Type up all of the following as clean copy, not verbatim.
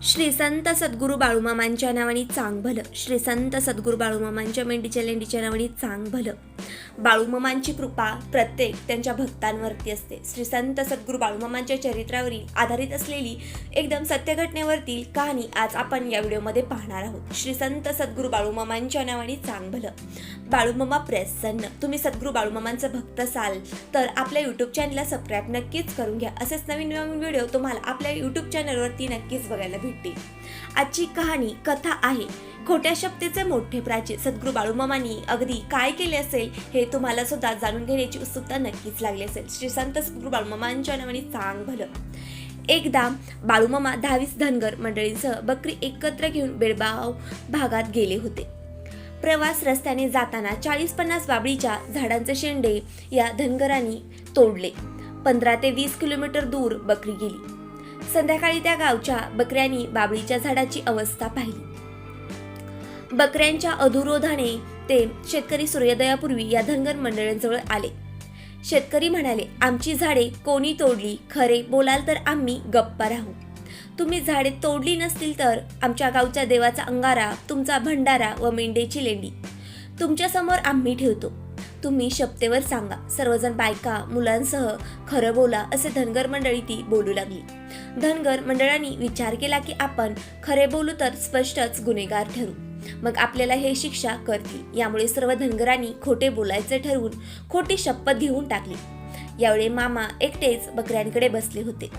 श्री संत सद्गुरू बाळूमामांच्या नावाने चांग भलं. श्री संत सद्गुरू बाळूमामांच्या मेंढीच्या लेंडीच्या नावाने चांग भलं. बाळूमामांची कृपा प्रत्येक त्यांच्या भक्तांवरती असते. श्री संत सद्गुरू बाळूमामांच्या चरित्रावरील आधारित असलेली एकदम सत्य घटनेवरती कहाणी आज आपण या व्हिडिओमध्ये पाहणार आहोत. श्री संत सद्गुरू बाळूमामांच्या नावाने चांग भलं. बाळूमामा प्रसन्न. तुम्ही सद्गुरू बाळूमामांचं भक्त असाल तर आपल्या यूट्यूब चॅनलला सबस्क्राईब नक्कीच करून घ्या. असेच नवीन नवीन व्हिडिओ तुम्हाला आपल्या यूट्यूब चॅनलवरती नक्कीच बघायला भेटतील. आजची कथा आहे खोट्या शब्दाचे मोठे प्राची. सद्गुरू बाळूमामांनी अगदी काय केले असेल हे तुम्हाला सुद्धा जाणून घेण्याची उत्सुकता नक्कीच लागली असेल. श्री संत सद्गुरू बाळूमामांच्या नावाने चांग भलं. एकदा बाळूमामा 10-20 धनगर मंडळींसह बकरी एकत्र घेऊन बेळगाव भागात गेले होते. प्रवास रस्त्याने जाताना 40-50 बाबळीच्या झाडांचे शेंडे या धनगरांनी तोडले. 15 ते 20 किलोमीटर दूर बकरी गेली. संध्याकाळी त्या गावच्या बकऱ्यांनी बाबळीच्या झाडाची अवस्था पाहिली. बकऱ्यांच्या अधुरोधाने ते शेतकरी सूर्योदयापूर्वी या धनगर मंडळींजवळ आले. शेतकरी म्हणाले, आमची झाडे कोणी तोडली? खरे बोलाल तर आम्ही गप्प राहू. तुम्ही झाडे तोडली नसतील तर आमच्या गावच्या देवाचा अंगारा, तुमचा भंडारा व मेंढीची लेंडी तुमच्या समोर आम्ही ठेवतो. तुम्ही शपथेवर सांगा. सर्वजण बायका मुलांसह खरं बोला असे धनगर मंडळी ती बोलू लागली. धनगर मंडळांनी विचार केला की आपण खरे बोलू तर स्पष्टच गुन्हेगार ठरू, मग आपल्याला हे शिक्षा करतील. यामुळे सर्व धनगरांनी खोटे बोलायचे ठरवून खोटी शपथ घेऊन टाकली. यावेळी मामा एकटेच बकऱ्यांकडे बसले होते.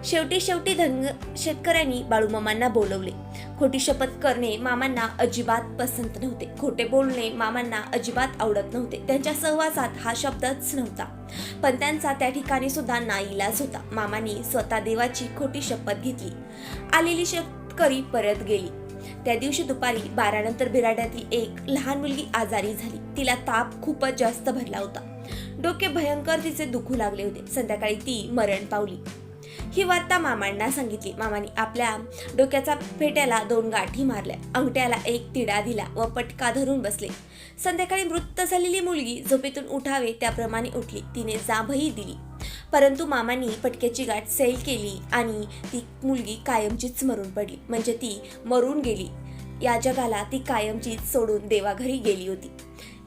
शेवटी शेतकऱ्यांनी बाळूमामांना बोलवले. खोटी शपथ करणे मामांना अजिबात पसंत नव्हते. खोटे बोलणे मामांना अजिबात आवडत नव्हते. त्यांच्या सहवासात हा शब्दच नव्हता, पण त्यांचा त्या ठिकाणी सुद्धा नाईलाज होता. मामांनी स्वतः देवाची खोटी शपथ घेतली. आलेली शेतकरी परत गेली. त्या दिवशी दुपारी 12 नंतर बिराड्यातील एक लहान मुलगी आजारी झाली. तिला ताप खूपच जास्त भरला होता. डोके भयंकर तिचे दुखू लागले होते. संध्याकाळी ती मरण पावली. ही वार्ता मामांना सांगितली. मामांनी आपल्या डोक्याच्या फेट्याला 2 गाठी मारल्या, अंगठ्याला एक तिडा दिला व पटका धरून बसले. संध्याकाळी मृत झालेली मुलगी झोपेतून उठावे त्याप्रमाणे उठली. तिने जांभही दिली, परंतु मामांनी पटक्याची गाठ सैल केली आणि ती मुलगी कायमचीच मरून पडली. म्हणजे ती मरून गेली. या जगाला ती कायमचीच सोडून देवाघरी गेली होती.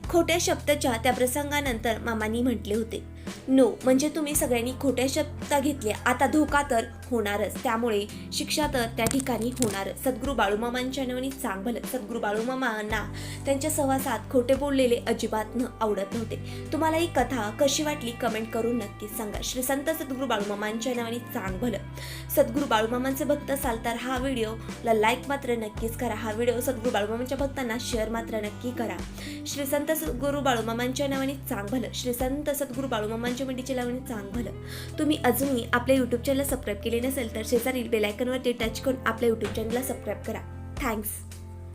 खोट्या शब्दाच्या त्या प्रसंगानंतर मामांनी म्हटले होते, नो म्हणजे तुम्ही सगळ्यांनी खोट्या शब्द घेतल्या, आता धोका तर होणारच, त्यामुळे शिक्षा तर त्या ठिकाणी होणारच. सद्गुरू बाळूमामांच्या नावाने चांग भलं. सद्गुरू बाळूमामांना त्यांच्या सहवासात खोटे बोललेले अजिबात आवडत नव्हते. तुम्हाला ही कथा कशी वाटली कमेंट करून नक्कीच सांगा. श्री संत सद्गुरू बाळूमामांच्या नावाने चांग भलं. सद्गुरू बाळूमामांचे भक्त असाल तर हा व्हिडिओला लाईक मात्र नक्कीच करा. हा व्हिडिओ सद्गुरू बाळूमामांच्या भक्तांना शेअर मात्र नक्की करा. श्री संत सद्गुरू बाळूमामांच्या नावाने चांग भलं. श्री संत सद्गुरू बाळूमामांच्या मेंढीच्या नावाने चांग भलं. तुम्ही अजूनही आपल्या यूट्यूब चॅनलला सबस्क्राईब केले नसेल तर शेजारील बेल आयकॉनवरती टच करून आपल्या यूट्यूब चॅनलला सबस्क्राईब करा. थँक्स.